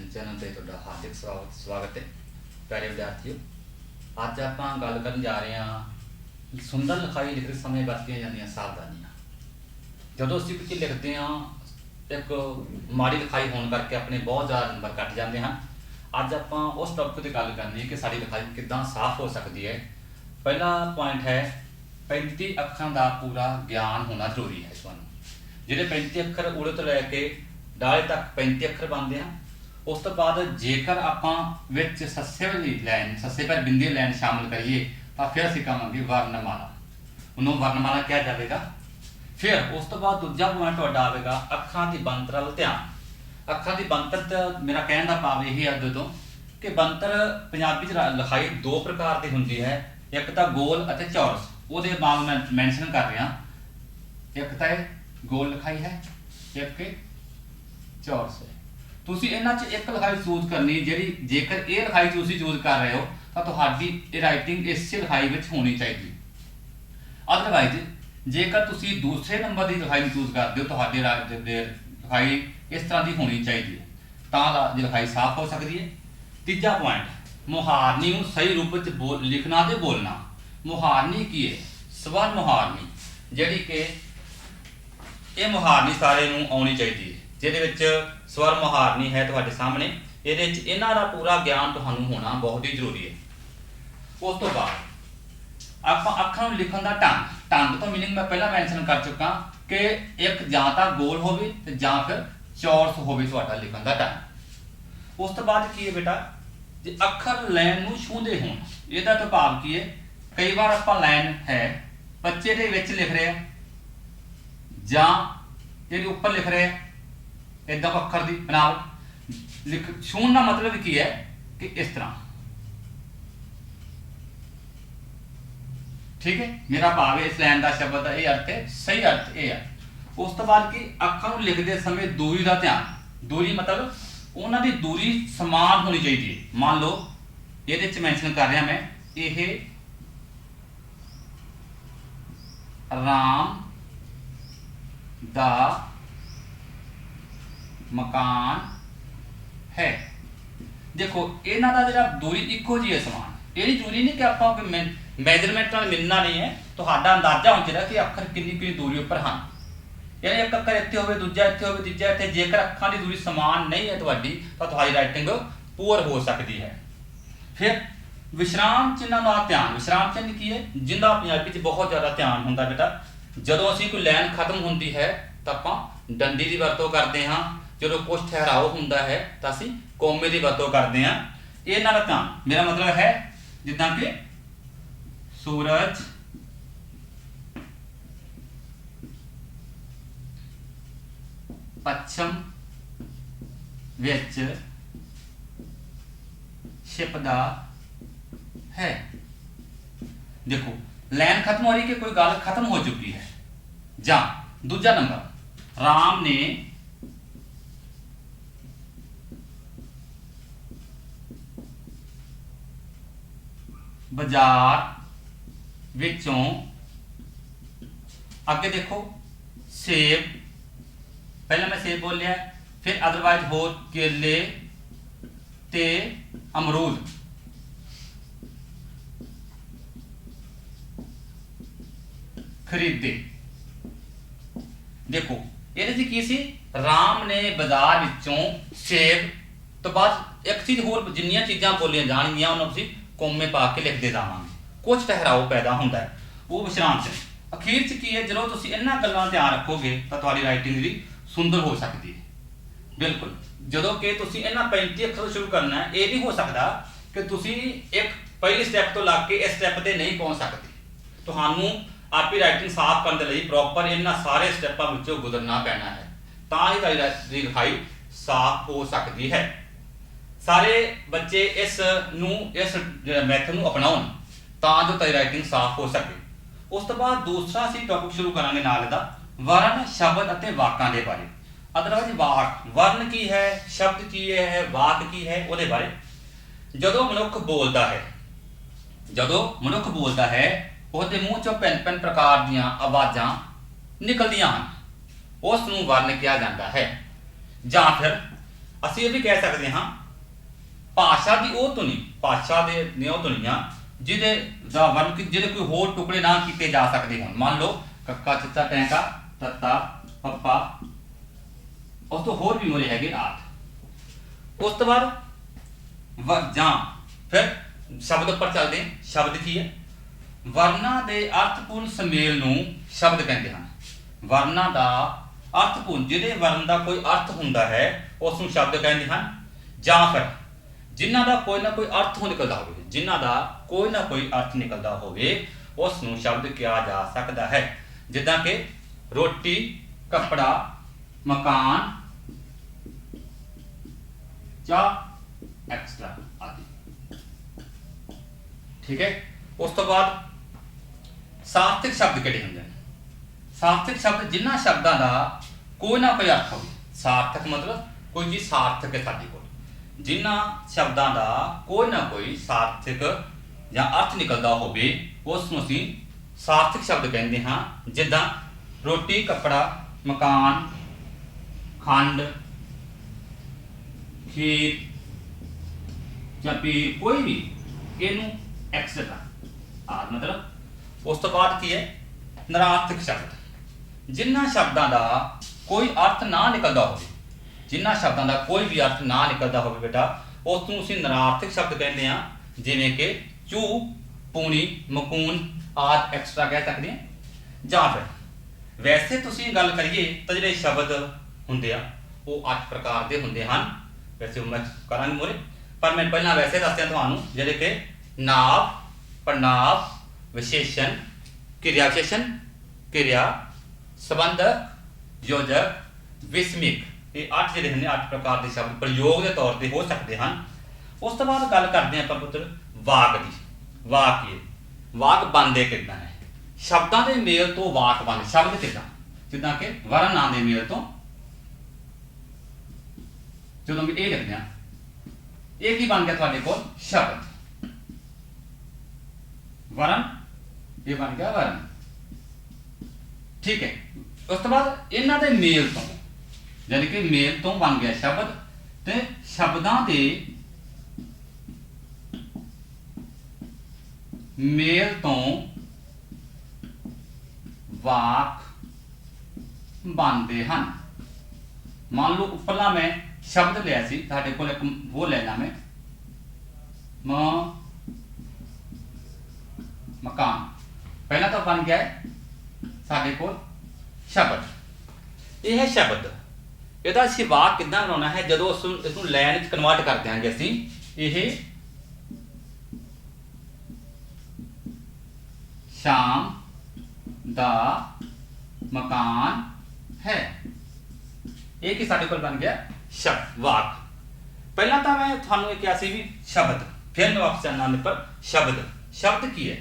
Channel से ਤੁਹਾਡਾ ਹਾਰਦਿਕ ਸਵਾਗਤ ਹੈ। ਪਿਆਰੇ ਵਿਦਿਆਰਥੀਓ, ਅੱਜ ਆਪਾਂ ਗੱਲ ਕਰਨ ਜਾ ਰਹੇ ਹਾਂ ਸੁੰਦਰ ਲਿਖਾਈ ਲਿਖਦੇ ਸਮੇਂ ਵਰਤੀਆਂ ਜਾਂਦੀਆਂ ਸਾਵਧਾਨੀਆਂ। ਜਦੋਂ ਅਸੀਂ ਕੁਝ ਲਿਖਦੇ ਹਾਂ ਇੱਕ ਮਾੜੀ ਲਿਖਾਈ ਹੋਣ ਕਰਕੇ ਆਪਣੇ ਬਹੁਤ ਜ਼ਿਆਦਾ ਨੰਬਰ ਕੱਟ ਜਾਂਦੇ ਹਨ। ਅੱਜ ਆਪਾਂ ਉਸ ਟੌਪਿਕ ਤੇ ਗੱਲ ਕਰਨੀ ਹੈ ਕਿ ਸਾਡੀ ਲਿਖਾਈ ਕਿੱਦਾਂ ਸਾਫ਼ ਹੋ ਸਕਦੀ ਹੈ। ਪਹਿਲਾ ਪੁਆਇੰਟ ਹੈ 35 ਅੱਖਰਾਂ ਦਾ ਪੂਰਾ ਗਿਆਨ ਹੋਣਾ ਜ਼ਰੂਰੀ ਹੈ। ਤੁਹਾਨੂੰ ਜਿਹੜੇ 35 ਅੱਖਰ ਉੜੇ ਤੋਂ ਲੈ ਕੇ डाले तक 35 अखर बनते हैं। उस तो बाद जेकर आपां विच सस्से वाली लाइन सस्से पर बिंदी लाइन शामिल करिए तो फिर असीं कहांगे वर्णमाला, उन्होंने वर्णमाला कहा जाएगा। फिर उस तो बाद दूजा पॉइंट तुहाडा आवेगा अखां दी बनतर वल ध्यान। अखां दी बनतर ते मेरा कहण दा भाव यही है अगे तो कि बनतर पंजाबी च लिखाई दो प्रकार की हुंदी है, एक तो गोल अते चौरस। उहदे नाल मैं मैंशन कर रहा, एक तो गोल लिखाई है, एक चौरस है। तुसी इन्हां च एक लिखाई चूज करनी जिहड़ी जेकर ये लिखाई तुसी चूज कर रहे हो तो तुहाडी राइटिंग इस लिखाई विच होनी चाहिए। अदरवाइज जेकर तुसी दूसरे नंबर की लिखाई चूज करते हो तुहाडी लिखाई इस तरह की होनी चाहिए तां लिखाई साफ हो सकती है। तीजा पॉइंट मुहारनी नूं सही रूप में लिखना ते बोलना। मुहारनी की है? स्वर मुहारनी, जिहड़ी कि ये मुहारनी सारे नूं आउणी चाहिए जिहदे विच स्वर मुहारनी है तुहाडे सामने। इहदे विच इन्हां दा पूरा ज्ञान तुहानूं होना बहुत ही जरूरी है। उस तो बाद आपां अखां नूं लिखण दा ढंग तो मीनिंग मैं पहला मैंशन कर चुका कि एक जां तां गोल होवे ते जां फिर चौरस होवे तुहाडा लिखण दा ढंग। उस तो बाद की है बेटा, जे अखर लाइन नूं छूंदे होण, इहदा तो भाव की है कई बार आपां लाइन है बच्चे दे विच लिख रहे जां इहदे उपर लिख रहे इदा अखर की बनावट लिख छूण का मतलब की है कि इस तरह, ठीक है। मेरा भाव इस लाइन का शब्द का यह अर्थ है, सही अर्थ यह है। उस तो बाद कि अखां नूं लिखते समय दूरी का ध्यान। दूरी मतलब उन्हां दी दूरी समान होनी चाहिए। मान लो ये मैंशन कर रहा मैं, यह राम दा मकान है। देखो इन्हां दा जिहड़ा दूरी इक्को जी है, समान। ये जरूरी नहीं कि आपां मेजरमेंट नाल मिलना नहीं है, तुहाडा अंदाजा होना चाहिए कि अखर कितनी दूरी उपर हैं। यानी एक अखर इत्थे होवे, दूजा इत्थे होवे, तीजा इत्थे। जेकर अखां दी दूरी समान नहीं है तुहाडी तो तुहाडी राइटिंग पुअर हो सकती है। फिर विश्राम चिन्हां दा ध्यान। विश्राम चिन्ह की है? जिंदा पंजाबी च बहुत ज़्यादा ध्यान हुंदा बेटा। जदों असीं कोई लाइन खत्म हुंदी है तो आपां डंडी की वरतों करते हैं, जो कुछ ठहराव होंदा है तो असीं कौमे की वरतों करते हैं। इन्हां दा ध्यान मेरा मतलब है जिद्दां कि सूरज पश्चिम विच छिपदा है। देखो लाइन खत्म हो रही कि कोई गल खत्म हो चुकी है। जां दूजा नंबर, राम ने बाजार विचों, अगे देखो सेब, पहले मैं सेब बोलिया, फिर अदरवाइज होर केले ते अमरूद। खरीदे। देखो ये की सी, राम ने बाजार विचों सेब तो बाद एक चीज होर जिन्नियां चीज़ां बोलियां जाणगियां उन्होंने तुसीं कौमे पा के लिखते जावांगे, कुछ ठहराव पैदा होंदा है, वो विश्राम से। अखीर च की है जो तुसीं इन्हां गल्लां ध्यान रखोगे तो तुहाडी राइटिंग जी सुंदर हो सकती है। बिल्कुल जदों कि तुसीं इन्हां 35 अखर शुरू करना है, ये नहीं हो सकता कि तुसीं एक पहली स्टैप तो लग के इस स्टैप पर नहीं पहुँच सकते। तुहानूं आपकी राइटिंग साफ करने लई प्रॉपर इन्हां सारे स्टैपां विचों गुजरना पैना है, तां ही तुहाडी लिखाई साफ हो सकती है। सारे बच्चे इस मैथड नूं अपनाउण तां जो तुहाडी राइटिंग साफ हो सके। उस तो बाद दूसरा असीं टॉपिक शुरू करांगे नाल दा वर्ण, शब्द अते वाकां दे बारे। अदरवाइज वाक, वर्ण की है, शब्द की है, वाक की है, उहदे बारे। जदों मनुख बोलदा है उहदे मूँह चों भिन्न प्रकार दीआं आवाज़ां निकलदियां हन, उस नूं वर्ण कहा जाता है। जां फिर ਅਸੀਂ ਇਹ ਵੀ ਕਹਿ ਸਕਦੇ ਹਾਂ ਭਾਸ਼ਾ ਦੀ ਉਹ ਧੁਨੀ, ਭਾਸ਼ਾ ਦੇ ਨੇ ਉਹ ਧੁਨੀਆਂ ਜਿਹਦੇ ਦਾ ਵਰਨ ਜਿਹਦੇ ਕੋਈ ਹੋਰ ਟੁਕੜੇ ਨਾ ਕੀਤੇ ਜਾ ਸਕਦੇ ਹੋਣ। ਮੰਨ ਲਓ ਕੱਕਾ ਚੱਚਾ ਟੈਂਕਾ ਤੱਤਾ ਪੱਪਾ, ਉਸ ਤੋਂ ਹੋਰ ਵੀ ਮੋਰੇ ਹੈਗੇ ਆਦਿ। ਉਸ ਤੋਂ ਬਾਅਦ ਜਾਂ ਫਿਰ ਸ਼ਬਦ ਉੱਪਰ ਚੱਲਦੇ। ਸ਼ਬਦ ਕੀ ਹੈ? ਵਰਨਾਂ ਦੇ ਅਰਥਪੂਰਨ ਸੁਮੇਲ ਨੂੰ ਸ਼ਬਦ ਕਹਿੰਦੇ ਹਨ। ਵਰਨਾਂ ਦਾ ਅਰਥਪੂਰਨ, ਜਿਹਦੇ ਵਰਨ ਦਾ ਕੋਈ ਅਰਥ ਹੁੰਦਾ ਹੈ ਉਸ ਨੂੰ ਸ਼ਬਦ ਕਹਿੰਦੇ ਹਨ। ਜਾਂ ਫਿਰ ਜਿਨ੍ਹਾਂ ਦਾ ਕੋਈ ਨਾ ਕੋਈ ਅਰਥ ਨਿਕਲਦਾ ਹੋਵੇ, ਜਿਨ੍ਹਾਂ ਦਾ ਕੋਈ ਨਾ ਕੋਈ ਅਰਥ ਨਿਕਲਦਾ ਹੋਵੇ ਉਸ ਨੂੰ ਸ਼ਬਦ ਕਿਹਾ ਜਾ ਸਕਦਾ ਹੈ। ਜਿੱਦਾਂ ਕਿ ਰੋਟੀ, ਕੱਪੜਾ, ਮਕਾਨ, ਚਾਹ ਐਕਸਟਰਾ ਆਦਿ। ਠੀਕ ਹੈ। ਉਸ ਤੋਂ ਬਾਅਦ ਸਾਰਥਕ ਸ਼ਬਦ ਕਿਹੜੇ ਹੁੰਦੇ ਨੇ? ਸਾਰਥਕ ਸ਼ਬਦ ਜਿਨ੍ਹਾਂ ਸ਼ਬਦਾਂ ਦਾ ਕੋਈ ਨਾ ਕੋਈ ਅਰਥ ਹੋਵੇ। ਸਾਰਥਕ ਮਤਲਬ ਕੋਈ ਚੀਜ਼ ਸਾਰਥਕ ਹੈ ਸਾਡੇ ਕੋਲ, ਜਿਨ੍ਹਾਂ ਸ਼ਬਦਾਂ ਦਾ ਕੋਈ ਨਾ ਕੋਈ ਸਾਰਥਕ ਜਾਂ ਅਰਥ ਨਿਕਲਦਾ ਹੋਵੇ ਉਸ ਨੂੰ ਅਸੀਂ ਸਾਰਥਕ ਸ਼ਬਦ ਕਹਿੰਦੇ ਹਾਂ। ਜਿੱਦਾਂ ਰੋਟੀ, ਕੱਪੜਾ, ਮਕਾਨ, ਖੰਡ, ਖੀਰ ਜਾਂ ਪੀਰ, ਕੋਈ ਵੀ ਇਹਨੂੰ ਐਕਸਟਰਾ ਆਦਿ ਮਤਲਬ। ਉਸ ਤੋਂ ਬਾਅਦ ਕੀ ਹੈ? ਨਿਰਾਰਥਕ ਸ਼ਬਦ, ਜਿਨ੍ਹਾਂ ਸ਼ਬਦਾਂ ਦਾ ਕੋਈ ਅਰਥ ਨਾ ਨਿਕਲਦਾ ਹੋਵੇ, ਜਿਨ੍ਹਾਂ ਸ਼ਬਦਾਂ ਦਾ ਕੋਈ ਵੀ ਅਰਥ ਨਾ ਨਿਕਲਦਾ ਹੋਵੇ ਬੇਟਾ ਉਸ ਨੂੰ ਅਸੀਂ ਨਿਰਾਰਥਕ ਸ਼ਬਦ ਕਹਿੰਦੇ ਹਾਂ। ਜਿਵੇਂ ਕਿ ਚੂ, ਪੂਣੀ, ਮਕੂਨ ਆਦਿ ਐਕਸਟਰਾ ਕਹਿ ਸਕਦੇ ਹਾਂ। ਜਾਂ ਫਿਰ ਵੈਸੇ ਤੁਸੀਂ ਗੱਲ ਕਰੀਏ ਤਾਂ ਜਿਹੜੇ ਸ਼ਬਦ ਹੁੰਦੇ ਆ ਉਹ 8 ਪ੍ਰਕਾਰ ਦੇ ਹੁੰਦੇ ਹਨ। ਵੈਸੇ ਮੈਂ ਕਰਾਂਗੇ ਮੋਰੇ, ਪਰ ਮੈਂ ਪਹਿਲਾਂ ਵੈਸੇ ਦੱਸਦਿਆਂ ਤੁਹਾਨੂੰ, ਜਿਹੜੇ ਕਿ ਨਾਂਵ, ਪੜਨਾਂਵ, ਵਿਸ਼ੇਸ਼ਣ, ਕਿਰਿਆ ਵਿਸ਼ੇਸ਼ਣ, ਕਿਰਿਆ, ਸੰਬੰਧਕ, ਯੋਜਕ, ਵਿਸਮਿਕ, ਇਹ 8 ਜਿਹੜੇ ਹਨ 8 ਪ੍ਰਕਾਰ ਦੇ ਸ਼ਬਦ ਪ੍ਰਯੋਗ ਦੇ ਤੌਰ ਤੇ ਹੋ ਸਕਦੇ ਹਨ। ਉਸ ਤੋਂ ਬਾਅਦ ਗੱਲ ਕਰਦੇ ਹਾਂ ਆਪਾਂ ਪੁੱਤਰ ਵਾਕ ਦੀ। ਵਾਕ ਕੀ ਹੈ? ਵਾਕ ਬਣਦੇ ਕਿੱਦਾਂ ਹੈ? ਸ਼ਬਦਾਂ ਦੇ ਮੇਲ ਤੋਂ ਵਾਕ ਬਣਦੇ। ਸ਼ਬਦ ਕਿੱਦਾਂ? ਜਿੱਦਾਂ ਕਿ ਵਰਨ ਨਾਂ ਦੇ ਮੇਲ ਤੋਂ, ਜਦੋਂ ਵੀ ਇਹ ਲਿਖਦੇ ਹਾਂ ਇਹ ਕੀ ਬਣ ਗਿਆ ਤੁਹਾਡੇ ਕੋਲ? ਸ਼ਬਦ। ਵਰਨ, ਇਹ ਬਣ ਗਿਆ ਵਰਨ। ਠੀਕ ਹੈ। ਉਸ ਤੋਂ ਬਾਅਦ ਇਹਨਾਂ ਦੇ ਮੇਲ ਤੋਂ, ਯਾਨੀ ਕਿ ਮੇਲ ਤੋਂ ਬਣ ਗਿਆ ਸ਼ਬਦ, ਤੇ ਸ਼ਬਦਾਂ ਦੇ ਮੇਲ ਤੋਂ ਵਾਕ ਬਣਦੇ ਹਨ। ਮੰਨ ਲਓ ਉੱਪਰਲਾ ਮੈਂ ਸ਼ਬਦ ਲਿਆ ਸੀ, ਤੁਹਾਡੇ ਕੋਲ ਇੱਕ ਉਹ ਲੈਣਾ ਮੈਂ ਮਕਾਨ। ਪਹਿਲਾਂ ਤਾਂ ਬਣ ਗਿਆ ਸਾਡੇ ਕੋਲ ਸ਼ਬਦ। ਇਹ ਹੈ ਸ਼ਬਦ। ਇਹਦਾ ਅਸੀਂ ਵਾਕ ਕਿੱਦਾਂ ਬਣਾਉਣਾ ਹੈ? ਜਦੋਂ ਇਸ ਨੂੰ ਲਾਈਨ ਵਿੱਚ ਕਨਵਰਟ ਕਰ ਦਿਆਂਗੇ ਅਸੀਂ, ਇਹ ਸ਼ਾਮ ਦਾ ਮਕਾਨ ਹੈ। ਇਹ ਕੀ ਸਾਡੇ ਕੋਲ ਬਣ ਗਿਆ? ਸ਼ਬਦ, ਵਾਕ। ਪਹਿਲਾਂ ਤਾਂ ਮੈਂ ਤੁਹਾਨੂੰ ਇਹ ਕਿਹਾ ਸੀ ਵੀ ਸ਼ਬਦ, ਫਿਰ ਮੈਂ ਵਾਪਸ ਆਉਣਾ ਪਰ ਸ਼ਬਦ। ਸ਼ਬਦ ਕੀ ਹੈ?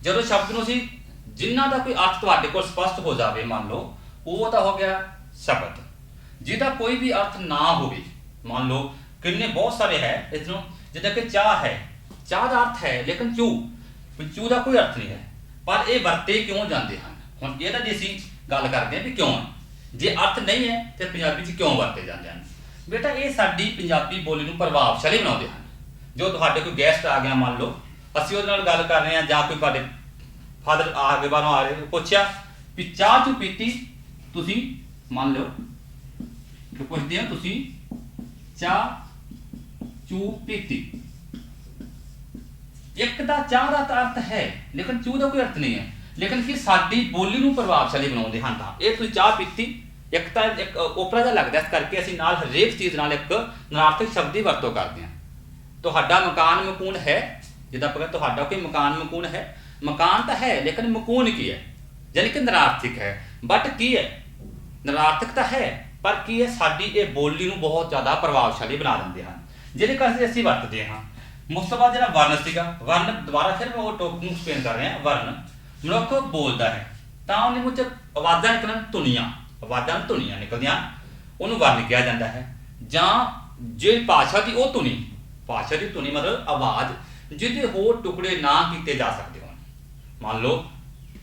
ਜਦੋਂ ਸ਼ਬਦ ਨੂੰ ਅਸੀਂ ਜਿਨ੍ਹਾਂ ਦਾ ਕੋਈ ਅਰਥ ਤੁਹਾਡੇ ਕੋਲ ਸਪਸ਼ਟ ਹੋ ਜਾਵੇ, ਮੰਨ ਲਓ ਉਹ ਤਾਂ ਹੋ ਗਿਆ ਸ਼ਬਦ। ਜਿਹਦਾ ਕੋਈ ਵੀ ਅਰਥ ਨਾ ਹੋਵੇ, ਮੰਨ ਲਓ ਕਿੰਨੇ ਬਹੁਤ ਸਾਰੇ ਹੈ ਇਸ ਨੂੰ, ਜਿੱਦਾਂ ਕਿ ਚਾਹ ਹੈ, ਚਾਹ ਦਾ ਅਰਥ ਹੈ ਲੇਕਿਨ ਚੂ ਦਾ ਕੋਈ ਅਰਥ ਨਹੀਂ ਹੈ, ਪਰ ਇਹ ਵਰਤੇ ਕਿਉਂ ਜਾਂਦੇ ਹਨ? ਹੁਣ ਇਹਦਾ ਜੇ ਅਸੀਂ ਗੱਲ ਕਰਦੇ ਹਾਂ ਵੀ ਕਿਉਂ ਹੈ, ਜੇ ਅਰਥ ਨਹੀਂ ਹੈ ਤੇ ਪੰਜਾਬੀ 'ਚ ਕਿਉਂ ਵਰਤੇ ਜਾਂਦੇ ਹਨ? ਬੇਟਾ ਇਹ ਸਾਡੀ ਪੰਜਾਬੀ ਬੋਲੀ ਨੂੰ ਪ੍ਰਭਾਵਸ਼ਾਲੀ ਬਣਾਉਂਦੇ ਹਨ। ਜੋ ਤੁਹਾਡੇ ਕੋਈ ਗੈਸਟ ਆ ਗਿਆ, ਮੰਨ ਲਓ ਅਸੀਂ ਉਹਦੇ ਨਾਲ ਗੱਲ ਕਰ ਰਹੇ ਹਾਂ, ਜਾਂ ਕੋਈ ਤੁਹਾਡੇ ਫਾਦਰ ਆਗੇ ਬਾਹਰੋਂ ਆ ਰਹੇ, ਪੁੱਛਿਆ ਵੀ ਚਾਹ ਚੂ ਪੀਤੀ ਤੁਸੀਂ, ਮੰਨ ਲਓ ਕਿ ਪੁੱਛਦੇ ਆ ਤੁਸੀਂ ਚਾਹ ਚੂ ਪੀਤੀ। ਇੱਕ ਦਾ ਚਾਹ ਦਾ ਤਾਂ ਅਰਥ ਹੈ ਲੇਕਿਨ ਚੂ ਦਾ ਕੋਈ ਅਰਥ ਨਹੀਂ ਹੈ, ਲੇਕਿਨ ਕਿ ਸਾਡੀ ਬੋਲੀ ਨੂੰ ਪ੍ਰਭਾਵਸ਼ਾਲੀ ਬਣਾਉਂਦੇ ਹਨ। ਤਾਂ ਇਹ ਤੁਸੀਂ ਚਾਹ ਪੀਤੀ ਇੱਕ ਤਾਂ ਇੱਕ ਓਪਰਾ ਜਿਹਾ ਲੱਗਦਾ, ਇਸ ਕਰਕੇ ਅਸੀਂ ਨਾਲ ਹਰੇਕ ਚੀਜ਼ ਨਾਲ ਇੱਕ ਨਿਰਾਰਥਕ ਸ਼ਬਦ ਦੀ ਵਰਤੋਂ ਕਰਦੇ ਹਾਂ। ਤੁਹਾਡਾ ਮਕਾਨ ਮਕੂਨ ਹੈ, ਜਿੱਦਾਂ ਆਪਾਂ ਤੁਹਾਡਾ ਕੋਈ ਮਕਾਨ ਮਕੂਨ ਹੈ, ਮਕਾਨ ਤਾਂ ਹੈ ਲੇਕਿਨ ਮਕੂਨ ਕੀ ਹੈ? ਯਾਨੀ ਕਿ ਨਿਰਾਰਥਕ ਹੈ। ਬਟ ਕੀ ਹੈ? ਨਿਰਾਰਥਕ ਤਾਂ ਹੈ ਪਰ ਕੀ ਹੈ, ਸਾਡੀ ਇਹ ਬੋਲੀ ਨੂੰ ਬਹੁਤ ਜ਼ਿਆਦਾ ਪ੍ਰਭਾਵਸ਼ਾਲੀ ਬਣਾ ਦਿੰਦੇ ਹਨ, ਜਿਹਦੇ ਕਰਕੇ ਅਸੀਂ ਵਰਤਦੇ ਹਾਂ। ਉਸ ਤੋਂ ਬਾਅਦ ਜਿਹੜਾ ਵਰਨ ਸੀਗਾ, ਵਰਨ ਦੁਬਾਰਾ ਫਿਰ ਮੈਂ ਉਹ ਟੋਪਿਕ ਨੂੰ ਐਕਸਪਲੇਨ ਕਰ ਰਿਹਾ। ਵਰਨ ਮਨੁੱਖ ਬੋਲਦਾ ਹੈ ਤਾਂ ਉਹਦੇ ਵਿੱਚ ਆਵਾਜ਼ਾਂ ਨਿਕਲਣ, ਧੁਨੀਆਂ ਨਿਕਲਦੀਆਂ, ਉਹਨੂੰ ਵਰਨ ਕਿਹਾ ਜਾਂਦਾ ਹੈ। ਜਾਂ ਜੇ ਭਾਸ਼ਾ ਦੀ ਉਹ ਧੁਨੀ, ਭਾਸ਼ਾ ਦੀ ਧੁਨੀ ਮਤਲਬ ਆਵਾਜ਼ ਜਿਹਦੇ ਹੋਰ ਟੁਕੜੇ ਨਾ ਕੀਤੇ ਜਾ ਸਕਦੇ ਹੋਣ। ਮੰਨ ਲਓ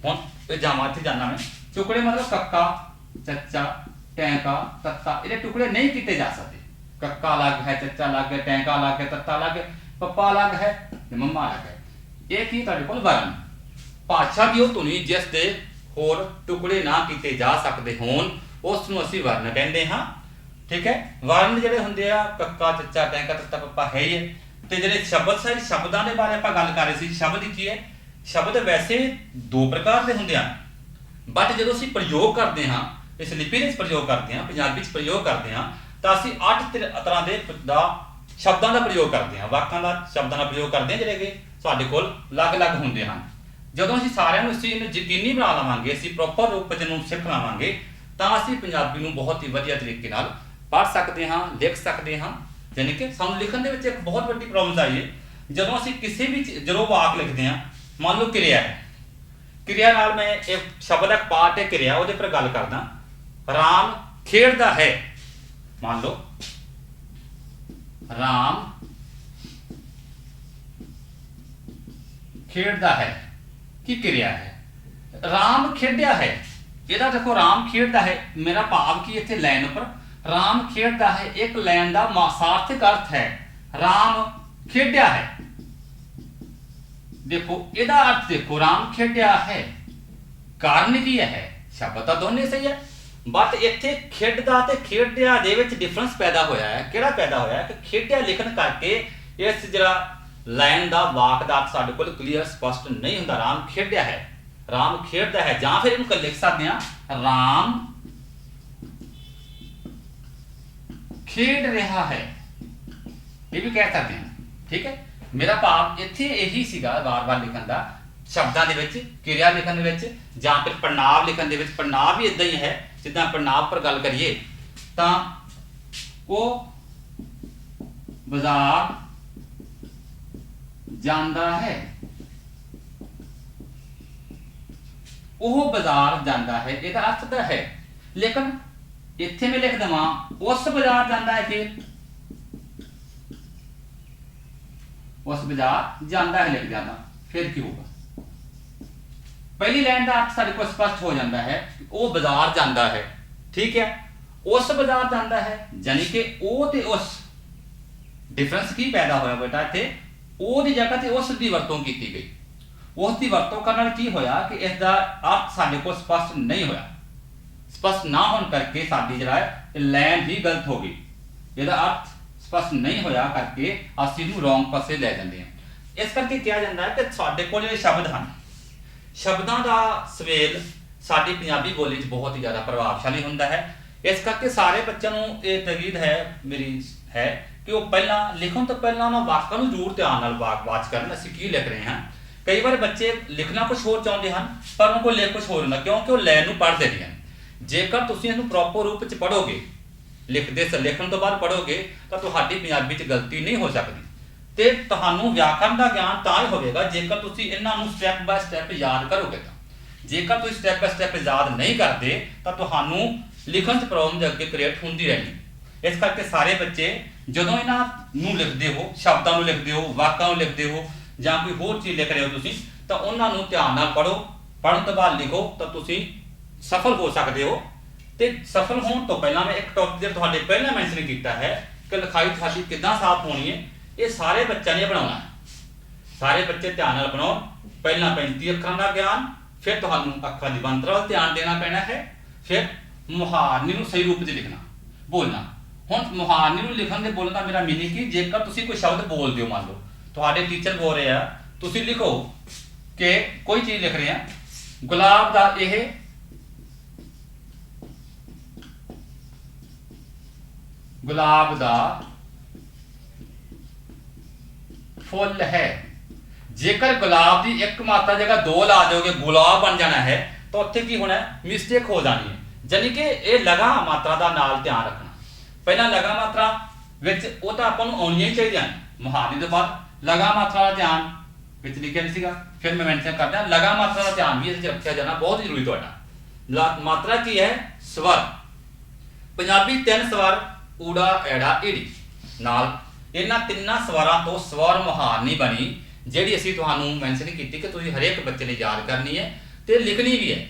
ਹੁਣ ਇਹ ਜਾਵਾਂ ਇੱਥੇ ਜਾਣਾ ਮੈਂ, ਟੁਕੜੇ ਮਤਲਬ ਕੱਕਾ ਚੱਚਾ ਟੈਂਕਾ ਤੱਤਾ, ਇਹਦੇ ਟੁਕੜੇ ਨਹੀਂ ਕੀਤੇ ਜਾ ਸਕਦੇ। कक्का अलग है, चचा अलग है, टैंका अलग है, तत्ता अलग है, पप्पा अलग है ते मम्मा अलग है। ये की तुहाडे कोल वर्ण भाषा की वो धुनी जिस दे होर टुकड़े ना किए जा सकते होण उस नूं असीं वर्ण कहंदे हां। ठीक है, वर्ण जिहड़े हुंदे आ कक्का चचा टैंका तत्ता पप्पा है ही है। ते जिहड़े शब्द से शब्दां दे बारे आपां गल कर रहे सी, शब्द की है, शब्द वैसे दो प्रकार के होंदे हैं, बट जो असीं प्रयोग करते हाँ इस लिपि में प्रयोग करते हैं, पंजाबी प्रयोग करते हैं, तो असीं 8 तरह के शब्दों का प्रयोग करते हैं, वाकां का शब्दों का प्रयोग करते हैं, जिहड़े कि साडे कोल अलग-अलग होंदे हैं। जदों असीं सारिआं नूं इस चीज़ नूं यकीनी बना लवांगे, असीं प्रॉपर रूप च इहनूं सिख लवांगे, तो असीं पंजाबी नूं बहुत ही वधिया तरीके नाल पढ़ सकते हाँ, लिख सकते हाँ। यानी कि सानूं लिखण दे विच एक बहुत वड्डी प्रॉब्लम आई है, जदों असीं किसी भी जदों वाक लिखते हैं, मान लो क्रिया है, क्रिया नाल मैं एक शब्द एक पार्ट है क्रिया उहदे पर गल करदा, राम खेडदा है, मान लो राम खेडदा है की क्रिया है, राम खेडिया है, ਇਹਦਾ देखो राम खेडदा है, मेरा भाव की इत्थे लाइन पर राम खेडदा है एक लाइन का सार्थक अर्थ है राम खेडिया है। देखो ਇਹਦਾ अर्थ देखो राम खेडिया है, कारण की है शब्द तो दोनों सही है, बट इत्थे खेडदा ते खेडिया दे विच डिफरेंस पैदा होया है। किहड़ा पैदा होया है कि खेडिया लिखण करके इस जिहड़ा लाइन दा वाक दा अर्थ साडे कोल क्लीयर स्पष्ट नहीं हुंदा। राम खेडिया है, राम खेडदा है, जां फिर इहनूं लिख सकदे हां राम खेड रहा है, ये भी कह सकते हैं। ठीक है, मेरा भाव इत्थे यही सीगा बार बार लिखण दा, शब्दां दे विच क्रिया लिखण दे विच जां फिर पढ़नाव लिखण दे विच। पढ़नाव भी इदां ही है, जिद्दां पढ़नाव पर गल करिए तां वो बाजार जांदा है, वो बाजार जांदा है, इहदा अर्थ तां है, लेकिन इत्थे मैं लिख देवां उस बाजार जांदा है, फिर उस बाजार जांदा है लिख जाना, फिर की होगा? पहली लाइन का अर्थ साडे को स्पष्ट हो जाता है, वो बाजार जांदा है। ठीक है, उस बाजार जांदा है, यानी कि ओ ते उस डिफरेंस की पैदा होया बेटा, इत्थे ओ दी जगह ते उस दी वरतों की गई। उस दी वरतों करन नाल की होया कि इसका अर्थ साडे को स्पष्ट नहीं होया, स्पष्ट ना होने करके साडी जिहड़ा है लाइन ही गलत हो गई, इहदा अर्थ स्पष्ट नहीं होया करके असीं नूं रॉन्ग पासे ले जांदे हां। इस करके कहा जाता है कि साडे कोल जिहड़े शब्द हैं, शब्दों का सवेल साडी पंजाबी बोली च बहुत ही ज़्यादा प्रभावशाली हुंदा है। इस करके सारे बच्चों नूं ये तकीद है मेरी है कि वो पहला लिखण तो पहला उन्हां वाकां नूं जरूर ध्यान नाल वाच करन, असीं की लिख रहे हैं। कई बार बच्चे लिखना कुछ होर चाहुंदे हैं पर उनको लिख कुछ होर हुंदा, क्योंकि वो लाइन नूं पढ़दे नहीं हैं। जेकर तुसीं इहनूं प्रॉपर रूप च पढ़ोगे, लिखण तो बाद पढ़ोगे तो तुहाडी पंजाबी च गलती नहीं हो सकती, ते तुहानूं व्याकरण का ज्ञान तां ही होवेगा जेकर तुसीं इन्हां नूं स्टैप बाय स्टैप याद करोगे। तो जेकर तुसीं स्टैप बाय स्टैप याद नहीं करते तो तुहानूं लिखण च प्रॉब्लम अगे क्रिएट हुंदी रहनी। इस करके सारे बच्चे जदों इन्हां नूं लिखदे हो, शब्दां नूं लिखदे हो, वाकां नूं लिखदे हो जां कोई होर चीज़ लिख रहे हो तुसीं, तो उन्हां नूं ध्यान नाल पढ़ो, पढ़न तो बाद लिखो तो तुसीं सफल हो सकते हो। तो सफल होने तो पहला मैं एक टॉपिक जो तुहाडे पहला मैंशन किया है कि लिखाई तुहाडी किद्दां साफ होनी है, ये सारे बच्चों ने बनाना है। सारे बच्चे ध्यान नाल बनाओ, पहला 35 अखरां का ज्ञान, फिर तुहानूं अखरां दी बनतर वल ध्यान देना पैना है, फिर मुहारनी नूं सही रूप च लिखना बोलना। हुण मुहारनी नूं लिखण दे बोलण दा मेरा मीनिंग कि जेकर तुसीं कोई शब्द बोलदे हो, मान लो तुहाडे टीचर बोल रहे हैं, तुसीं लिखो कि कोई चीज़ लिख रहे हैं, गुलाब दा यह गुलाब दा फुल है। जेकर गुलाब की एक मात्रा जगह 2 ला दोगे गुलाब बन जाना है, तो उत्थे की होना है, मिस्टेक हो जानी है। यानी कि ये लगा मात्रा का नाल ध्यान रखना। पहला लगा मात्रा विच वो तो आपां नूं आउणियां ही चाहीदियां, मुहारनी तो बाद लगा मात्रा का ध्यान विच लिखिया नहीं सीगा, फिर मैं मैंशन करदा लगा मात्रा का ध्यान भी इस रखा जाना बहुत जरूरी। तुहाडा मात्रा की है स्वर, पंजाबी 3 स्वर ऊड़ा ऐड़ा ईड़ी नाल, इन्हां 3 स्वरां तो स्वर मुहारनी बनी, जिहड़ी असीं तुहानूं मैंशन कीती कि तुसीं हरेक बच्चे ने याद करनी है ते लिखनी भी है।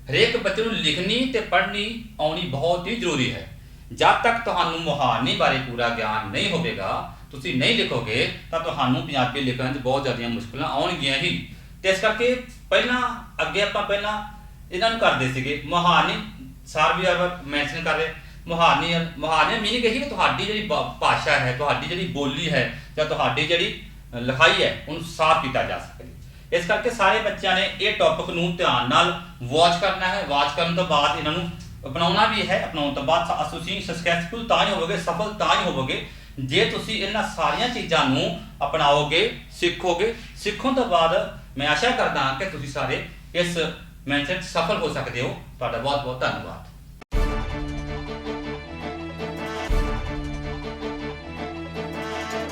हरेक बच्चे नूं लिखनी ते पढ़नी आउणी बहुत ही जरूरी है। ਜਦ ਤੱਕ ਤੁਹਾਨੂੰ ਮੁਹਾਰਨੀ ਬਾਰੇ ਪੂਰਾ ਗਿਆਨ ਨਹੀਂ ਹੋਵੇਗਾ, ਤੁਸੀਂ ਨਹੀਂ ਲਿਖੋਗੇ ਤਾਂ ਤੁਹਾਨੂੰ ਪੰਜਾਬੀ ਲਿਖਣ 'ਚ ਬਹੁਤ ਜ਼ਿਆਦੀਆਂ ਮੁਸ਼ਕਲਾਂ ਆਉਣਗੀਆਂ ਹੀ। ਤੇ ਇਸ ਕਰਕੇ ਪਹਿਲਾਂ ਪਹਿਲਾਂ ਇਹਨਾਂ ਨੂੰ ਕਰਦੇ ਸੀਗੇ ਮੁਹਾਰਨੀ, ਸਰ ਵੀ ਮੈਂਸ਼ਨ ਕਰ ਰਹੇ ਮੁਹਾਰਨੀ ਮੀਨਿੰਗ ਇਹੀ ਕਿ ਤੁਹਾਡੀ ਜਿਹੜੀ ਭਾਸ਼ਾ ਹੈ, ਤੁਹਾਡੀ ਜਿਹੜੀ ਬੋਲੀ ਹੈ ਜਾਂ ਤੁਹਾਡੀ ਜਿਹੜੀ ਲਿਖਾਈ ਹੈ ਉਹਨੂੰ ਸਾਫ਼ ਕੀਤਾ ਜਾ ਸਕੇ। ਇਸ ਕਰਕੇ ਸਾਰੇ ਬੱਚਿਆਂ ਨੇ ਇਹ ਟੌਪਿਕ ਨੂੰ ਧਿਆਨ ਨਾਲ ਵਾਚ ਕਰਨਾ ਹੈ। ਵਾਚ ਕਰਨ ਤੋਂ ਬਾਅਦ ਇਹਨਾਂ ਨੂੰ ਅਪਣਾਉਣਾ ਵੀ ਹੈ। ਅਪਣਾਉਣ ਤੋਂ ਬਾਅਦ ਤੁਸੀਂ ਸਕਸੈਸਫੁਲ ਤਾਂ ਹੀ ਹੋਵੋਗੇ, ਸਫਲ ਤਾਂ ਹੀ ਹੋਵੋਗੇ ਜੇ ਤੁਸੀਂ ਇਹਨਾਂ ਸਾਰੀਆਂ ਚੀਜ਼ਾਂ ਨੂੰ ਅਪਣਾਓਗੇ, ਸਿੱਖੋਗੇ। ਸਿੱਖਣ ਤੋਂ ਬਾਅਦ ਮੈਂ ਆਸ਼ਾ ਕਰਦਾ ਹਾਂ ਕਿ ਤੁਸੀਂ ਸਾਰੇ ਇਸ ਮੈਂਟਰ 'ਚ ਸਫਲ ਹੋ ਸਕਦੇ ਹੋ। ਤੁਹਾਡਾ ਬਹੁਤ ਬਹੁਤ ਧੰਨਵਾਦ।